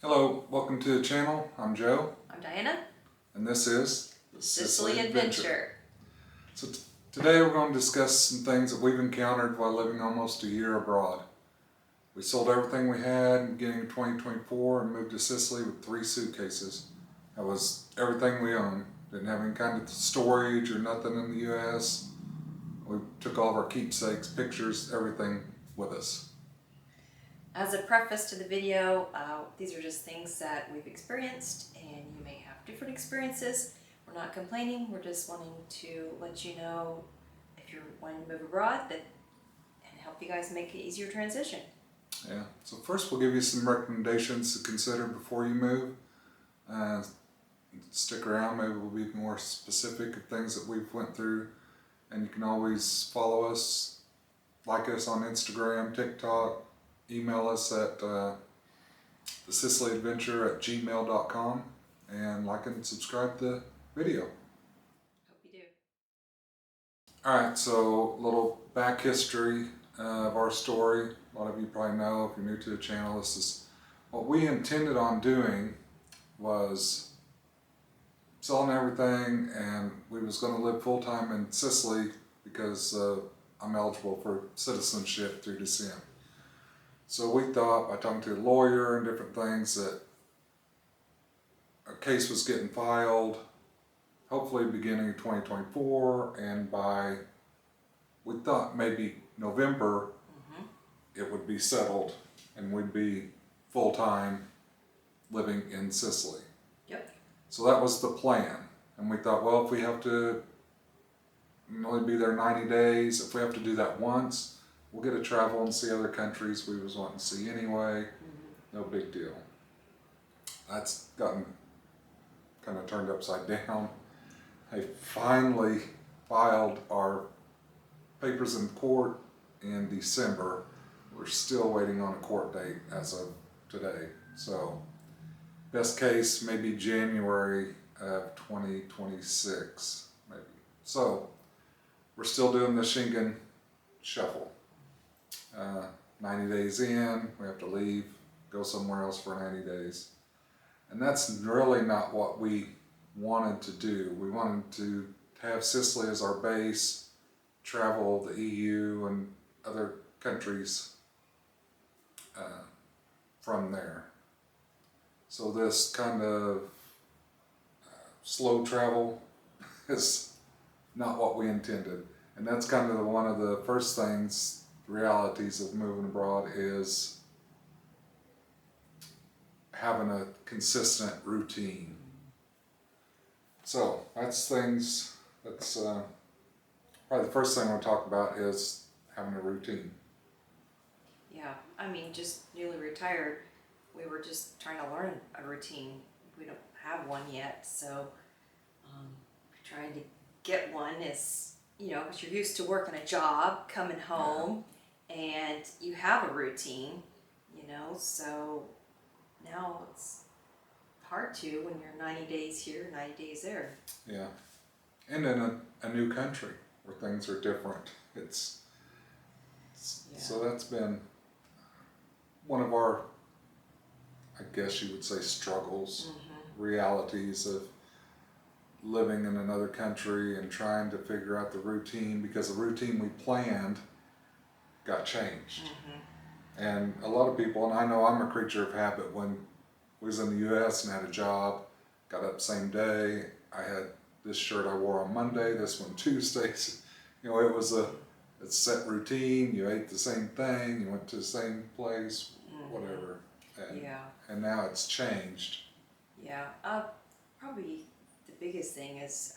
Hello, welcome to the channel. I'm Joe. I'm Diana. And this is the Sicily Adventure. So today we're going to discuss some things that we've encountered while living almost a year abroad. We sold everything we had in the beginning of 2024 and moved to Sicily with 3 suitcases. That was everything we owned. Didn't have any kind of storage or nothing in the U.S. We took all of our keepsakes, pictures, everything with us. As a preface to the video, these are just things that we've experienced, and you may have different experiences. We're not complaining, we're just wanting to let you know if you're wanting to move abroad and help you guys make an easier transition. Yeah, so first we'll give you some recommendations to consider before you move. Stick around, maybe we'll be more specific of things that we've went through, and you can always follow us, like us on Instagram, TikTok, email us at thesicilyadventure@gmail.com, and like and subscribe to the video. Hope you do. Alright, so a little back history of our story. A lot of you probably know, if you're new to the channel, this is what we intended on doing was selling everything, and we was going to live full-time in Sicily because I'm eligible for citizenship through DCM. So we thought, by talking to a lawyer and different things, that a case was getting filed, hopefully beginning of 2024, and we thought maybe November, it would be settled and we'd be full-time living in Sicily. Yep. So that was the plan. And we thought, well, if we have to only be there 90 days, if we have to do that once, we'll get to travel and see other countries we was wanting to see anyway. No big deal. That's gotten kind of turned upside down. I finally filed our papers in court in December. We're still waiting on a court date as of today. So best case, maybe January of 2026, maybe. So we're still doing the Schengen shuffle. 90 days in, we have to leave, go somewhere else for 90 days. And that's really not what we wanted to do. We wanted to have Sicily as our base, travel the EU and other countries from there. So this kind of slow travel is not what we intended. And that's kind of one of the first things, realities of moving abroad, is having a consistent routine. So that's probably the first thing I want to talk about is having a routine. Yeah, I mean, just newly retired, we were just trying to learn a routine. We don't have one yet, so trying to get one is, because you're used to working a job, coming home, and you have a routine, so now it's hard to when you're 90 days here, 90 days there. Yeah, and in a new country where things are different. So that's been one of our, I guess you would say, struggles, realities of living in another country and trying to figure out the routine, because the routine we planned got changed. And a lot of people, and I know I'm a creature of habit, when I was in the U.S. and had a job, got up same day, I had this shirt I wore on Monday, this one Tuesdays. It was a set routine. You ate the same thing, you went to the same place, whatever. And now it's changed. Yeah, probably the biggest thing is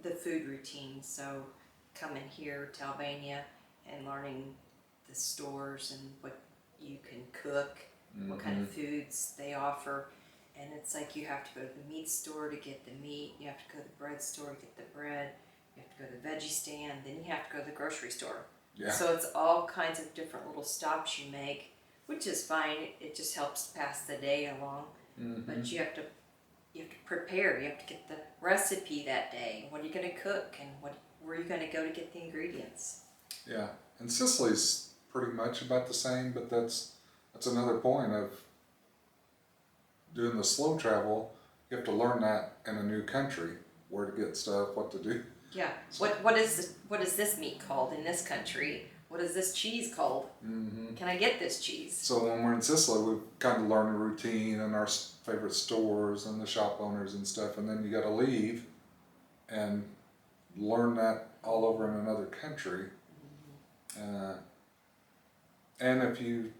the food routine. So coming here to Albania and learning the stores and what you can cook, what kind of foods they offer. And it's like you have to go to the meat store to get the meat, you have to go to the bread store to get the bread, you have to go to the veggie stand, then you have to go to the grocery store. Yeah. So it's all kinds of different little stops you make, which is fine. It just helps pass the day along. But you have to prepare. You have to get the recipe that day. What are you going to cook, and where are you going to go to get the ingredients? Yeah, and Sicily's pretty much about the same, but that's another point of doing the slow travel, you have to learn that in a new country, where to get stuff, what to do. Yeah. What is this meat called in this country? What is this cheese called? Mm-hmm. Can I get this cheese? So when we're in Sicily, we kind of learn a routine and our favorite stores and the shop owners and stuff, and then you got to leave and learn that all over in another country. And if you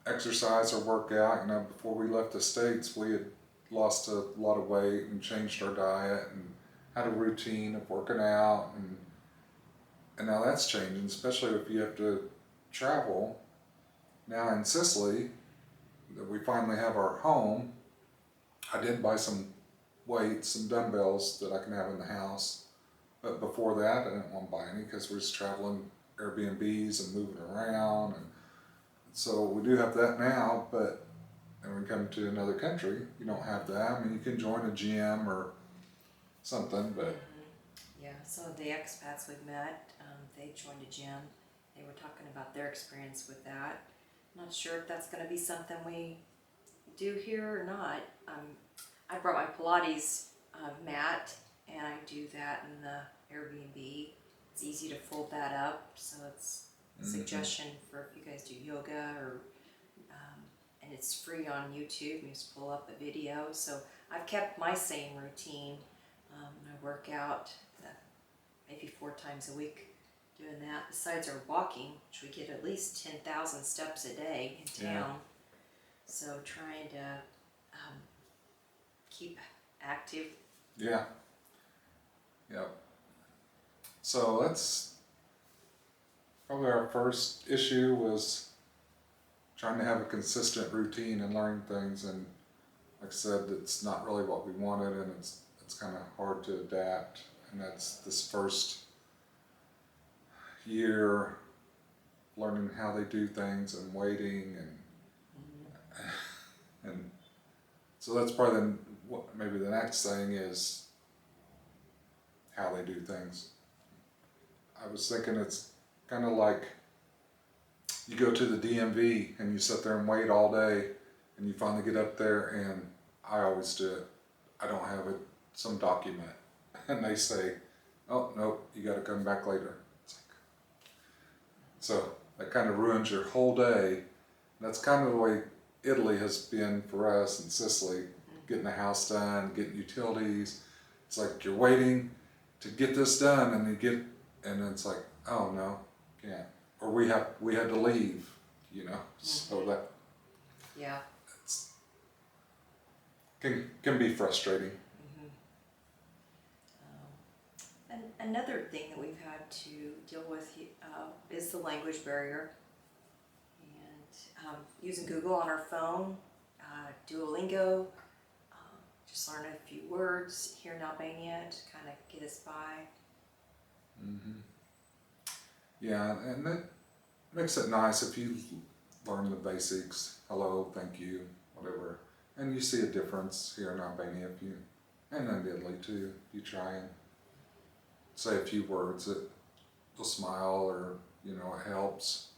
exercise or work out, before we left the States, we had lost a lot of weight and changed our diet and had a routine of working out, and now that's changing, especially if you have to travel. Now in Sicily, that we finally have our home, I did buy some weights, some dumbbells that I can have in the house. But before that, I didn't want to buy any because we're just traveling Airbnbs and moving around. And so we do have that now, but when we come to another country, you don't have that. I mean, you can join a gym or something, but... Yeah, some of the expats we've met, they joined a gym. They were talking about their experience with that. Not sure if that's going to be something we do here or not. I brought my Pilates mat, and I do that in the Airbnb. It's easy to fold that up, so it's a suggestion for if you guys do yoga or and it's free on YouTube. You just pull up a video. So I've kept my same routine. I work out maybe 4 times a week doing that. Besides our walking, which we get at least 10,000 steps a day in town. Yeah. So trying to keep active. Yeah. Yep. So that's probably our first issue, was trying to have a consistent routine and learn things. And like I said, it's not really what we wanted, and it's kind of hard to adapt. And that's this first year learning how they do things and waiting and so that's probably maybe the next thing is how they do things. I was thinking it's kind of like you go to the DMV and you sit there and wait all day, and you finally get up there, and I always do it. I don't have some document, and they say, "Oh no, you got to come back later." It's like, so that kind of ruins your whole day. That's kind of the way Italy has been for us in Sicily, getting the house done, getting utilities. It's like you're waiting to get this done, and it's like, oh no, can't. Or we had to leave, so that Yeah. can be frustrating. And another thing that we've had to deal with is the language barrier. And using Google on our phone, Duolingo, just learn a few words here in Albania to kind of get us by. Yeah, and that makes it nice if you learn the basics. Hello, thank you, whatever. And you see a difference here in Albania and in Italy too. You try and say a few words that they'll smile, or it helps.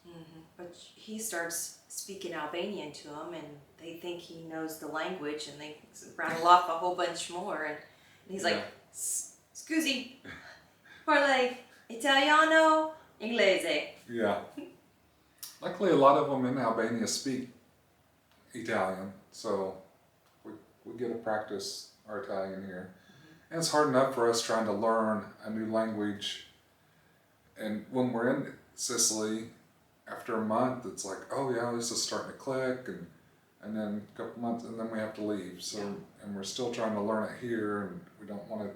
But he starts speaking Albanian to them, and they think he knows the language, and they rattle off a whole bunch more. And he's like, "Scusi, parle Italiano, Inglese." Yeah. Luckily, a lot of them in Albania speak Italian, so we get to practice our Italian here. And it's hard enough for us trying to learn a new language. And when we're in Sicily, after a month, it's like, oh yeah, this is starting to click, and then a couple months, and then we have to leave. So, and we're still trying to learn it here, and we don't want to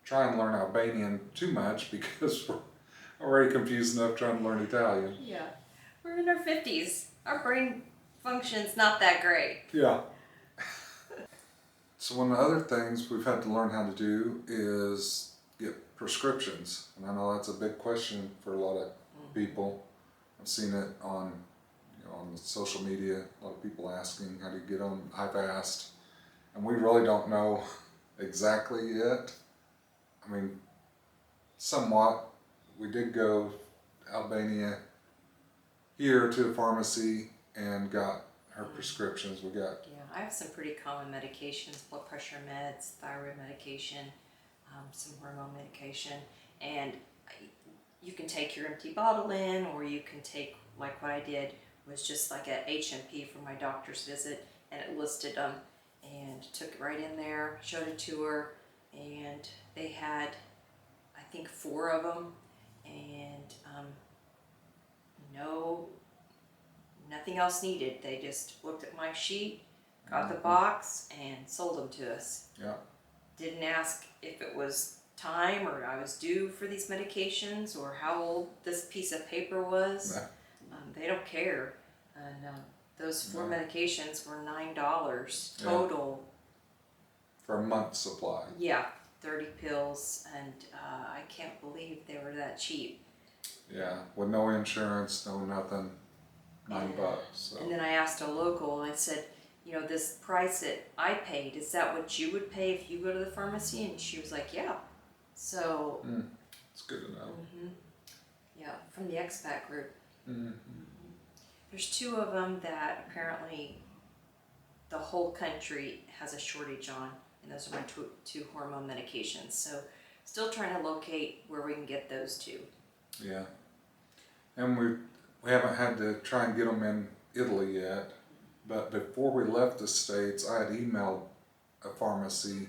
try and learn Albanian too much because we're already confused enough trying to learn Italian. Yeah, we're in our 50s. Our brain function's not that great. Yeah. So one of the other things we've had to learn how to do is get prescriptions. And I know that's a big question for a lot of people. I've seen it on the social media, a lot of people asking, how do you get them? I've asked, and we really don't know exactly yet. I mean, somewhat. We did go to Albania here to a pharmacy and got her prescriptions. We got, Yeah, I have some pretty common medications, blood pressure meds, thyroid medication, some hormone medication, and you can take your empty bottle in, or you can take, like what I did, was just like a H&P for my doctor's visit, and it listed them, and took it right in there, showed it to her, and they had, I think, 4 of them, and no, nothing else needed. They just looked at my sheet, got the box, and sold them to us. yeah, Didn't ask if it was time or I was due for these medications or how old this piece of paper was. yeah, They don't care. And those 4 Yeah. medications were $9 total. for a month's supply. Yeah, 30 pills, and I can't believe they were that cheap. Yeah, with no insurance, no nothing, $9. So. And then I asked a local, I said, you know, this price that I paid, is that what you would pay if you go to the pharmacy? And she was like, yeah. So, It's good to know. yeah, from the expat group. Mm-hmm. There's 2 of them that apparently the whole country has a shortage on, and those are my two hormone medications. So, still trying to locate where we can get those 2. Yeah, and we haven't had to try and get them in Italy yet, but before we left the States, I had emailed a pharmacy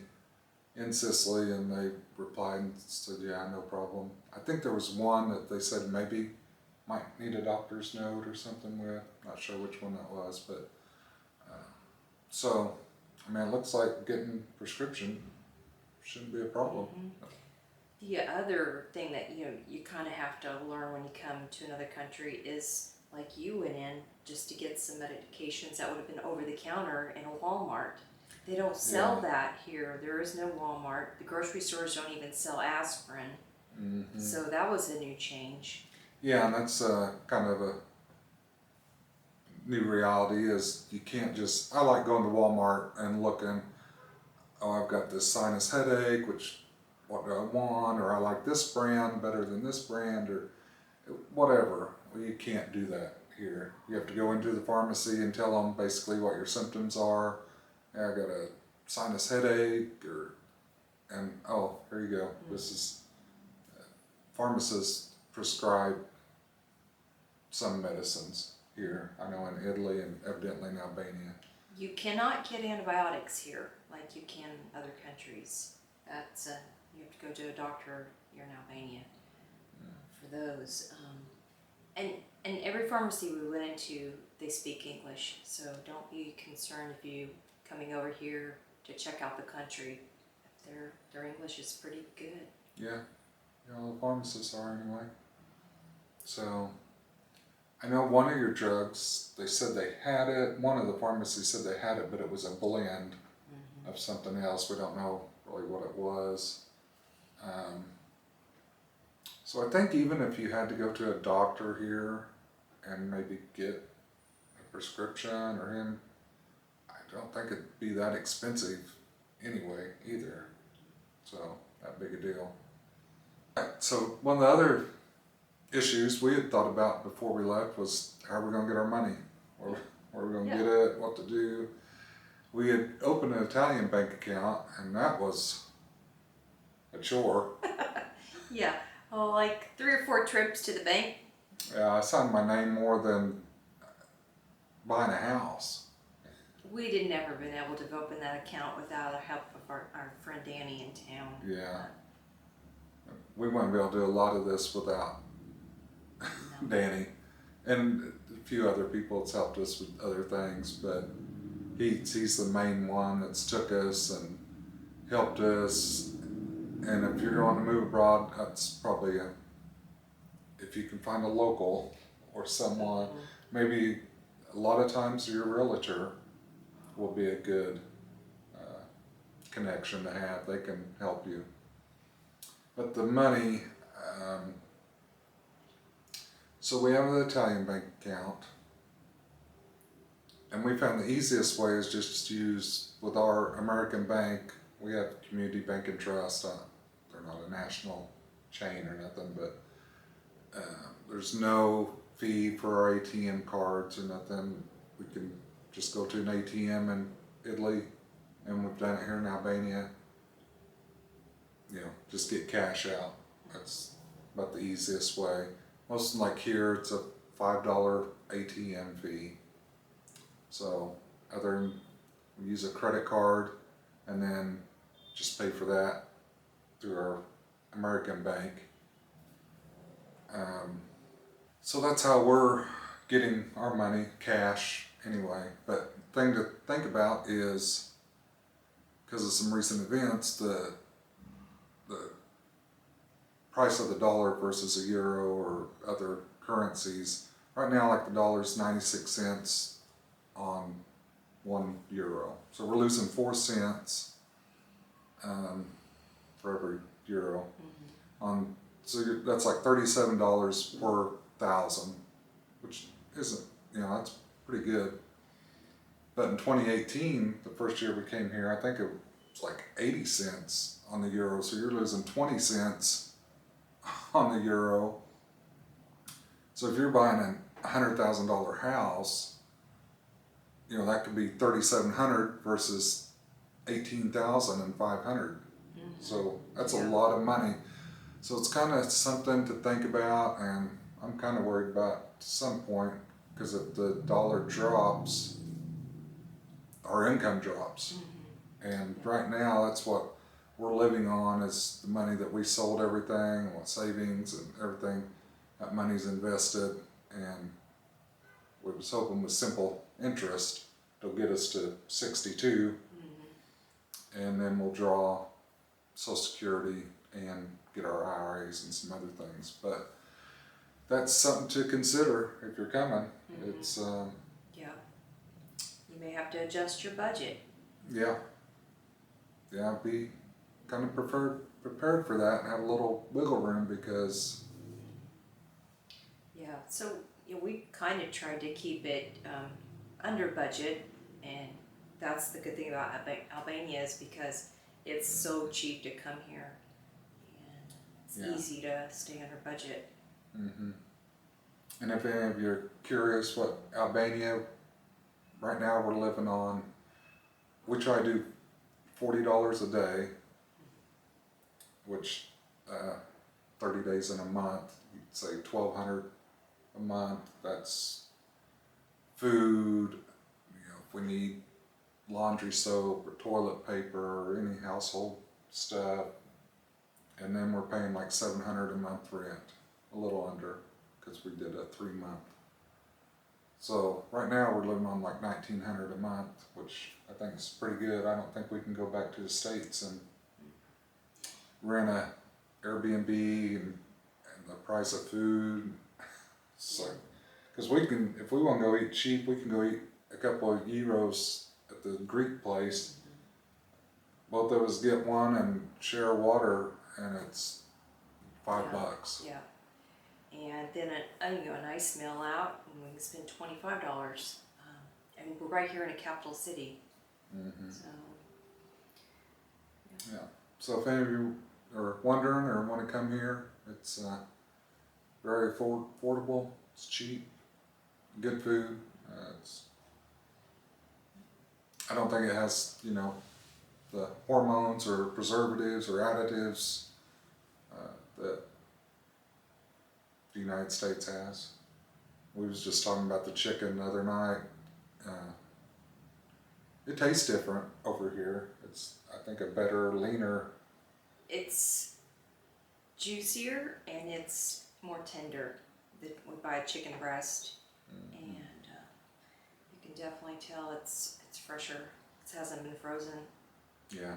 in Sicily, and they replied and said, yeah, no problem. I think there was one that they said maybe might need a doctor's note or something with. Not sure which one that was, but so, I mean, it looks like getting prescription shouldn't be a problem. The other thing that you kind of have to learn when you come to another country is, like you went in just to get some medications that would have been over the counter in a Walmart. They don't sell that here. There is no Walmart. The grocery stores don't even sell aspirin. So that was a new change. Yeah, and that's kind of a new reality is you can't just, I like going to Walmart and looking, oh, I've got this sinus headache, what do I want? Or I like this brand better than this brand, or whatever. Well, you can't do that here. You have to go into the pharmacy and tell them basically what your symptoms are. Hey, I got a sinus headache, and oh, here you go. This is, pharmacists prescribe some medicines here. I know in Italy and evidently in Albania. You cannot get antibiotics here like you can in other countries. That's you have to go to a doctor here in Albania for those. And every pharmacy we went into, they speak English. So don't be concerned if you coming over here to check out the country. Their English is pretty good. Yeah, all the pharmacists are anyway. So, I know one of your drugs, they said they had it, one of the pharmacies said they had it, but it was a blend of something else. We don't know really what it was. So I think even if you had to go to a doctor here and maybe get a prescription or him, I don't think it'd be that expensive anyway either. So, that big a deal. So one of the other issues we had thought about before we left was how are we going to get our money? Where are we going to get it? What to do? We had opened an Italian bank account, and that was a chore. Yeah, well, like 3 or 4 trips to the bank. Yeah, I signed my name more than buying a house. We didn't ever been able to open that account without the help of our friend Danny in town. Yeah. We wouldn't be able to do a lot of this without Danny. And a few other people that's helped us with other things, but he's the main one that's took us and helped us. And if you're going to move abroad, that's probably if you can find a local or someone, maybe a lot of times your realtor will be a good connection to have. They can help you. But the money, so we have an Italian bank account, and we found the easiest way is just to use, with our American bank, we have Community Bank and Trust. They're not a national chain or nothing, but there's no fee for our ATM cards or nothing. We can just go to an ATM in Italy, and we've done it here in Albania. You know, just get cash out. That's about the easiest way. Most like here, it's a $5 ATM fee. So other than we use a credit card and then just pay for that through our American bank. So that's how we're getting our money, cash anyway. But thing to think about is, because of some recent events, the price of the dollar versus a euro or other currencies. Right now, like the dollar's 96 cents on 1 euro. So we're losing 4 cents for every euro. So that's like $37 per 1,000, which isn't, that's pretty good. But in 2018, the first year we came here, I think it was like 80 cents on the euro. So you're losing 20 cents on the euro. So if you're buying a $100,000 house, that could be $3,700 versus $18,500. So that's a lot of money. So it's kind of something to think about, and I'm kind of worried about to some point, because if the dollar drops, our income drops. And right now, that's what we're living on, is the money that we sold everything, what savings and everything, that money's invested, and we was hoping with simple interest, it'll get us to 62, and then we'll draw Social Security and get our IRAs and some other things. But that's something to consider if you're coming. It's yeah, you may have to adjust your budget. Yeah, be kind of prepared for that and have a little wiggle room, because so we kind of tried to keep it under budget, and that's the good thing about Albania, is because it's so cheap to come here, and it's easy to stay under budget. And if any of you are curious what Albania, right now we're living on, we try to do $40 a day, which 30 days in a month, you'd say $1,200 a month. That's food, if we need laundry soap or toilet paper or any household stuff, and then we're paying like $700 a month rent, a little under, because we did a 3-month. So right now we're living on like $1,900 a month, which I think is pretty good. I don't think we can go back to the States and rent a Airbnb and the price of food. So, because we can, if we want to go eat cheap, we can go eat a couple of euros at the Greek place. Both of us get one and share water, and it's $5. Yeah. And then a nice meal out, and we can spend $25. And we're right here in a capital city. So. So if any of you are wondering or want to come here, it's very affordable. It's cheap, good food. I don't think it has, the hormones or preservatives or additives that the United States has. We was just talking about the chicken the other night. It tastes different over here. It's, I think, a better, leaner. It's juicier and it's more tender. We buy a chicken breast, and you can definitely tell it's fresher. It hasn't been frozen. Yeah.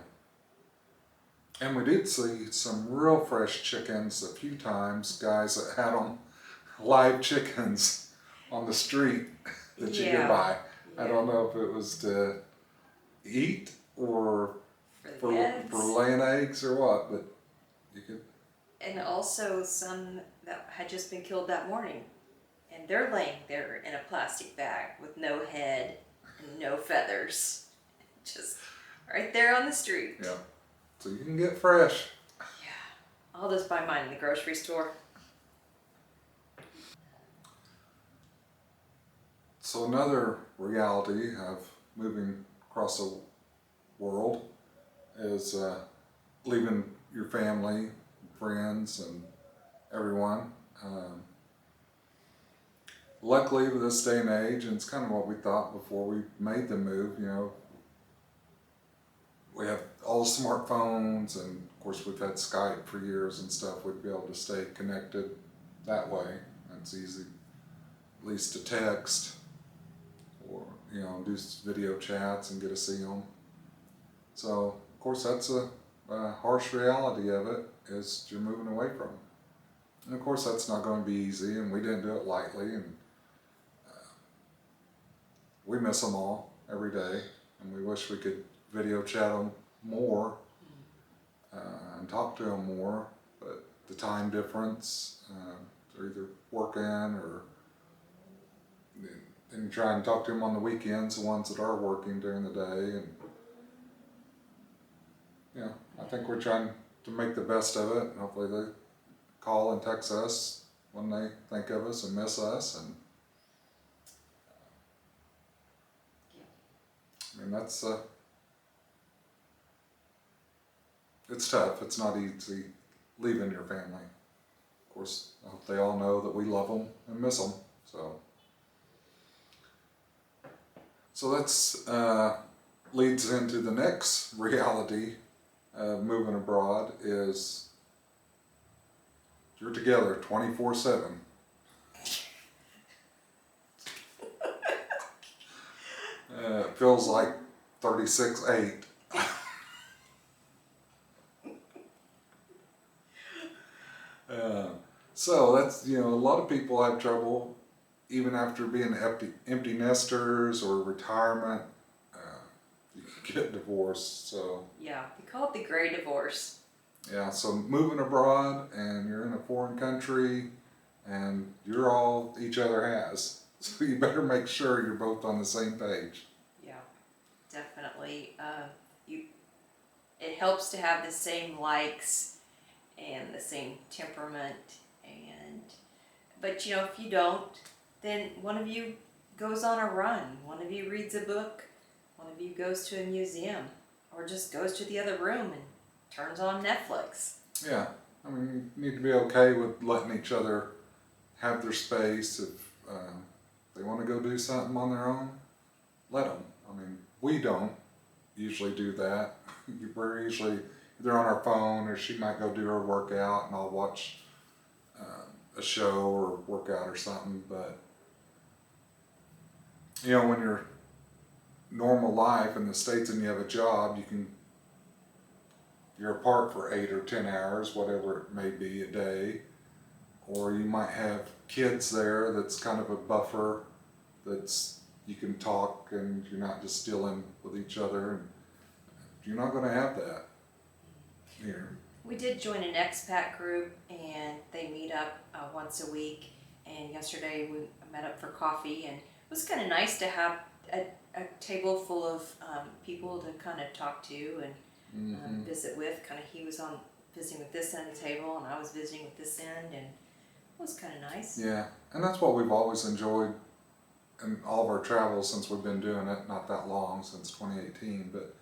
And we did see some real fresh chickens a few times, guys that had them, live chickens on the street that you could buy. I don't know if it was to eat or for laying eggs or what, but you could. And also some that had just been killed that morning, and they're laying there in a plastic bag with no head and no feathers, just right there on the street. Yeah. So you can get fresh. Yeah. I'll just buy mine in the grocery store. So another reality of moving across the world is leaving your family, friends, and everyone. Luckily, with this day and age, and it's kind of what we thought before we made the move, we have all the smartphones, and of course we've had Skype for years and stuff. We'd be able to stay connected that way. It's easy, at least to text, or do video chats and get to see them. So of course that's a harsh reality of it, is you're moving away from them. And of course that's not going to be easy, and we didn't do it lightly, and we miss them all every day, and we wish we could video chat them more and talk to them more, but the time difference, they're either working or and try and talk to them on the weekends, the ones that are working during the day, and I think we're trying to make the best of it, and hopefully they call and text us when they think of us and miss us, and I mean that's it's tough. It's not easy leaving your family. Of course, I hope they all know that we love them and miss them. So that's leads into the next reality of moving abroad, is you're together 24/7. It feels like 36/8. So that's, a lot of people have trouble even after being empty nesters or retirement. You can get divorced. So Yeah, we call it the gray divorce. yeah, so moving abroad and you're in a foreign country and you're all each other has. So you better make sure you're both on the same page. Yeah, definitely. It helps to have the same likes and the same temperament, but if you don't, then one of you goes on a run, one of you reads a book, one of you goes to a museum, or just goes to the other room and turns on Netflix. Yeah, I mean, you need to be okay with letting each other have their space. If they want to go do something on their own, let them. I mean, we don't usually do that. We're usually either on our phone, or she might go do her workout and I'll watch a show or workout or something. But when you're normal life in the States and you have a job, you're apart for 8 or 10 hours, whatever it may be, a day. Or you might have kids there that's kind of a buffer, that's you can talk and you're not just dealing with each other, and you're not going to have that here. We did join an expat group, and they meet up once a week, and yesterday we met up for coffee, and it was kind of nice to have a table full of people to kind of talk to and visit with. He was visiting with this end of the table, and I was visiting with this end, and it was kind of nice. Yeah, and that's what we've always enjoyed in all of our travels since we've been doing it, not that long, since 2018, but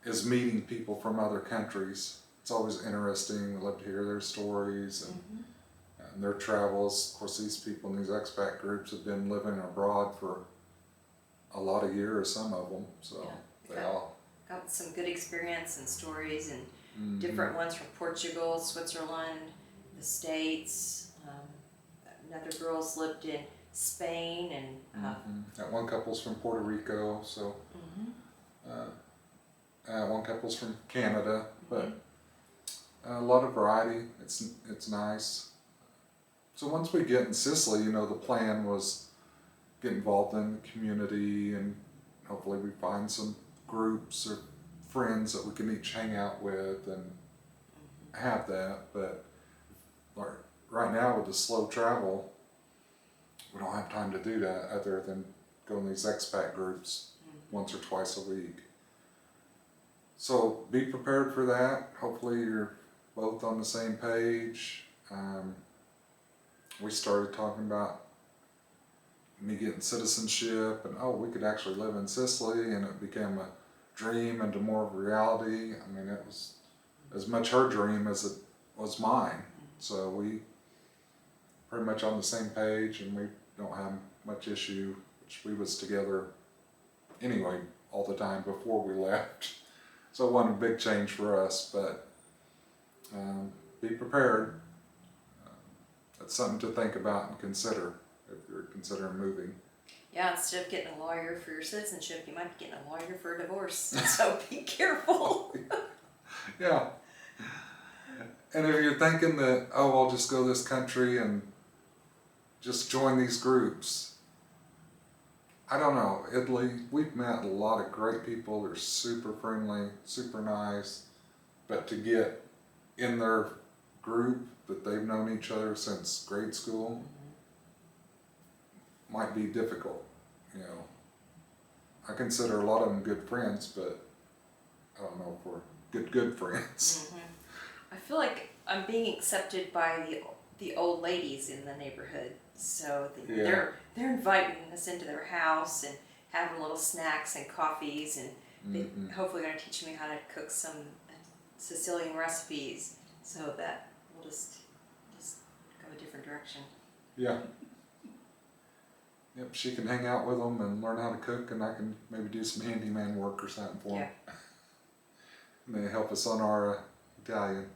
is meeting people from other countries. It's always interesting. We love to hear their stories and their travels. Of course, these people in these expat groups have been living abroad for a lot of years, some of them. So they all got some good experience and stories, and different ones from Portugal, Switzerland, the States. Another girl's lived in Spain, and that one couple's from Puerto Rico. So one couple's from Canada, but a lot of variety. It's nice. So once we get in Sicily, the plan was get involved in the community, and hopefully we find some groups or friends that we can each hang out with and have that. But right now with the slow travel, we don't have time to do that other than go in these expat groups once or twice a week. So be prepared for that. Hopefully you're both on the same page. We started talking about me getting citizenship, and oh, we could actually live in Sicily, and it became a dream into more of a reality. I mean, it was as much her dream as it was mine. So we pretty much on the same page, and we don't have much issue, which we was together anyway all the time before we left. So it wasn't a big change for us, but be prepared. That's something to think about and consider if you're considering moving. Yeah, instead of getting a lawyer for your citizenship, you might be getting a lawyer for a divorce. So be careful. Yeah. And if you're thinking that, oh, I'll just go to this country and just join these groups, I don't know. Italy, we've met a lot of great people. They're super friendly, super nice. But to get in their group that they've known each other since grade school might be difficult. You know, I consider a lot of them good friends, but I don't know if we're good friends. I feel like I'm being accepted by the old ladies in the neighborhood. So they're inviting us into their house and having little snacks and coffees, and they hopefully going to teach me how to cook some Sicilian recipes, so that we'll just go a different direction. Yeah. Yep, she can hang out with them and learn how to cook, and I can maybe do some handyman work or something for them. And they help us on our Italian.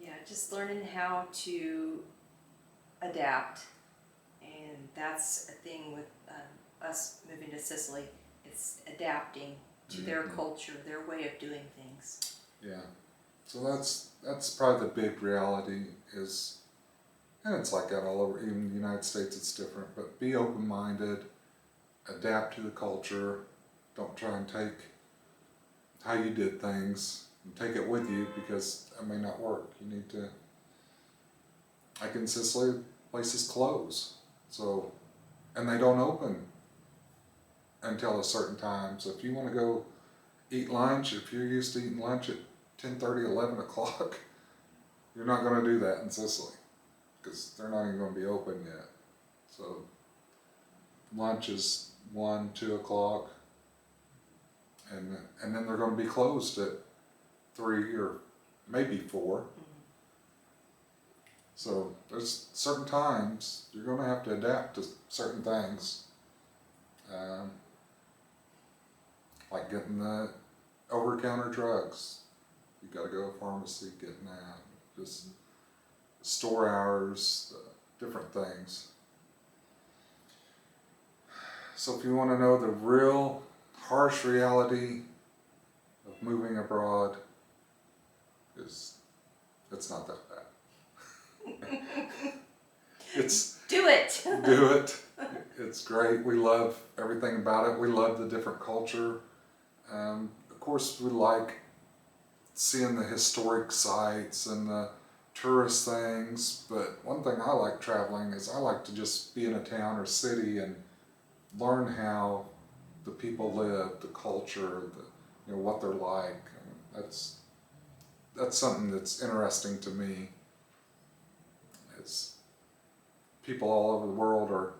Yeah, just learning how to adapt, and that's a thing with us moving to Sicily. It's adapting to their culture, their way of doing things. Yeah, so that's probably the big reality is, and it's like that all over, even in the United States it's different, but be open-minded, adapt to the culture, don't try and take how you did things and take it with you, because it may not work. You need to, like in Sicily, places close, so, and they don't open until a certain time. So if you want to go eat lunch, if you're used to eating lunch at 10:30, 11 o'clock, you're not going to do that in Sicily, because they're not even going to be open yet. So lunch is 1, 2 o'clock, and then they're going to be closed at 3 or maybe 4. So there's certain times you're going to have to adapt to certain things, like getting the over-the-counter drugs. You got to go to a pharmacy, getting that, just store hours, different things. So if you want to know the real harsh reality of moving abroad, it's not that bad. Do it. Do it. It's great. We love everything about it. We love the different culture. Of course, we like seeing the historic sites and the tourist things, but one thing I like traveling is I like to just be in a town or city and learn how the people live, the culture, what they're like. That's something that's interesting to me. It's people all over the world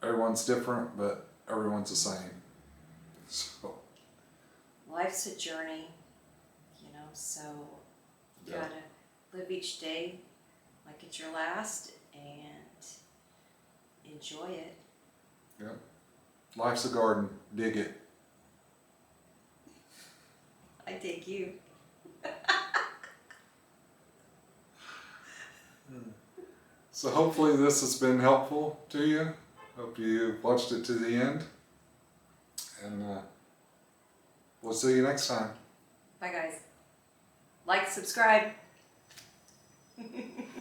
everyone's different, but everyone's the same. So Life's a journey, so you gotta live each day like it's your last and enjoy it. Yeah. Life's a garden. Dig it. I dig you. So hopefully this has been helpful to you. Hope you watched it to the end. And we'll see you next time. Bye guys. Like, subscribe.